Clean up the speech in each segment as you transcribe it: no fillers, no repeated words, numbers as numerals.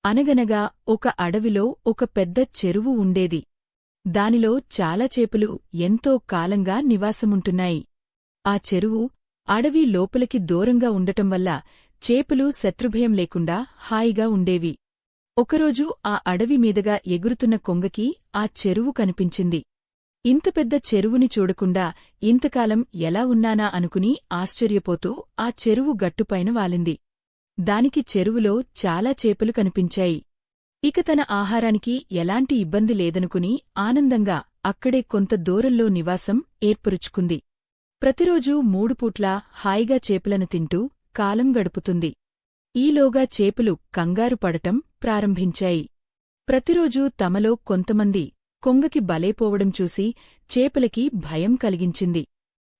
అనగనగా ఒక అడవిలో ఒక పెద్ద చెరువు ఉండేది. దానిలో చాలా చేపలు ఎంతో కాలంగా నివాసముంటున్నాయి. ఆ చెరువు అడవి లోపలికి దూరంగా ఉండటంవల్ల చేపలు శత్రుభయం లేకుండా హాయిగా ఉండేవి. ఒకరోజు ఆ అడవి మీదగా ఎగురుతున్న కొంగకి ఆ చెరువు కనిపించింది. ఇంత పెద్ద చెరువుని చూడకుండా ఇంతకాలం ఎలా ఉన్నానా అనుకుని ఆశ్చర్యపోతూ ఆ చెరువు గట్టుపైన వాలింది. దానికి చెరువులో చాలా చేపలు కనిపించాయి. ఇక తన ఆహారానికి ఎలాంటి ఇబ్బంది లేదనుకుని ఆనందంగా అక్కడే కొంత దూరంలో నివాసం ఏర్పరుచుకుంది. ప్రతిరోజూ 3 పూట్లా హాయిగా చేపలను తింటూ కాలం గడుపుతుంది. ఈలోగా చేపలు కంగారు పడటం ప్రారంభించాయి. ప్రతిరోజూ తమలో కొంతమంది కొంగకి బలైపోవడం చూసి చేపలకి భయం కలిగించింది.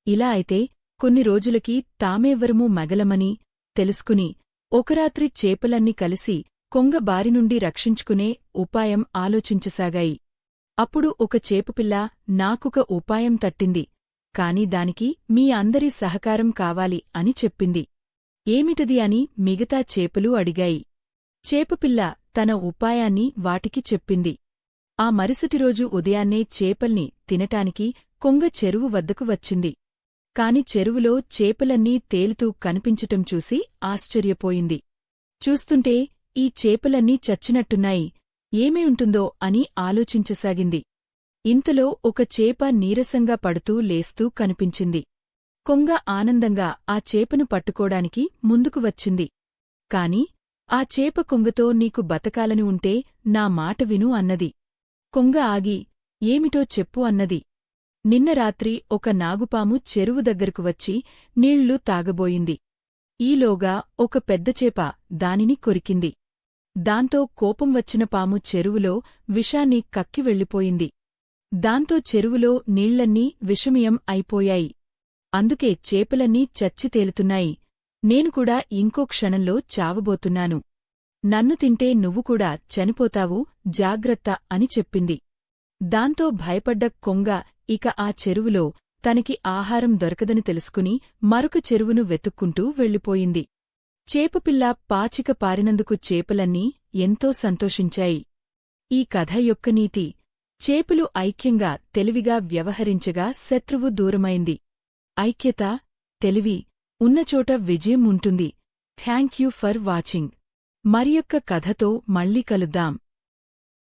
ఇలా అయితే కొన్ని రోజులకి తామెవ్వరమూ మగలమని తెలుసుకుని ఒకరాత్రి చేపలన్నీ కలిసి కొంగ బారినుండి రక్షించుకునే ఉపాయం ఆలోచించసాగాయి. అప్పుడు ఒక చేపపిల్ల నాకొక ఉపాయం తట్టింది, కాని దానికి మీ అందరి సహకారం కావాలి అని చెప్పింది. ఏమిటది అని మిగతా చేపలు అడిగాయి. చేపపిల్ల తన ఉపాయాన్ని వాటికి చెప్పింది. ఆ మరుసటిరోజు ఉదయాన్నే చేపల్ని తినటానికి కొంగ చెరువు వద్దకు వచ్చింది. కాని చెరువులో చేపలన్నీ తేలుతూ కనిపించటం చూసి ఆశ్చర్యపోయింది. చూస్తుంటే ఈ చేపలన్నీ చచ్చినట్టున్నాయి, ఏమై ఉంటుందో అని ఆలోచించసాగింది. ఇంతలో ఒక చేప నీరసంగా పడుతూ లేస్తూ కనిపించింది. కొంగ ఆనందంగా ఆ చేపను పట్టుకోడానికి ముందుకు వచ్చింది. కాని ఆ చేప కొంగతో నీకు బతకాలని ఉంటే నా మాట విను అన్నది. కొంగ ఆగి ఏమిటో చెప్పు అన్నది. నిన్న రాత్రి ఒక నాగుపాము చెరువు దగ్గరకు వచ్చి నీళ్లు తాగబోయింది. ఈలోగా ఒక పెద్దచేప దానిని కొరికింది. దాంతో కోపం వచ్చిన పాము చెరువులో విషాన్ని కక్కి వెళ్ళిపోయింది. దాంతో చెరువులో నీళ్లన్నీ విషమయం అయిపోయాయి. అందుకే చేపలన్నీ చచ్చి తేలుతున్నాయి. నేను కూడా ఇంకో క్షణంలో చావబోతున్నాను. నన్ను తింటే నువ్వు కూడా చనిపోతావు, జాగ్రత్త అని చెప్పింది. దాంతో భయపడ్డ కొంగ ఇక ఆ చెరువులో తనకి ఆహారం దొరకదని తెలుసుకుని మరొక చెరువును వెతుక్కుంటూ వెళ్ళిపోయింది. చేపపిల్ల పాచిక పారినందుకు చేపలన్నీ ఎంతో సంతోషించాయి. ఈ కథ యొక్క నీతి: చేపలు ఐక్యంగా తెలివిగా వ్యవహరించగా శత్రువు దూరమైంది. ఐక్యత, తెలివి ఉన్నచోట విజయం ఉంటుంది. Thank you for watching. మరియొక్క కథతో మళ్ళీ కలుద్దాం.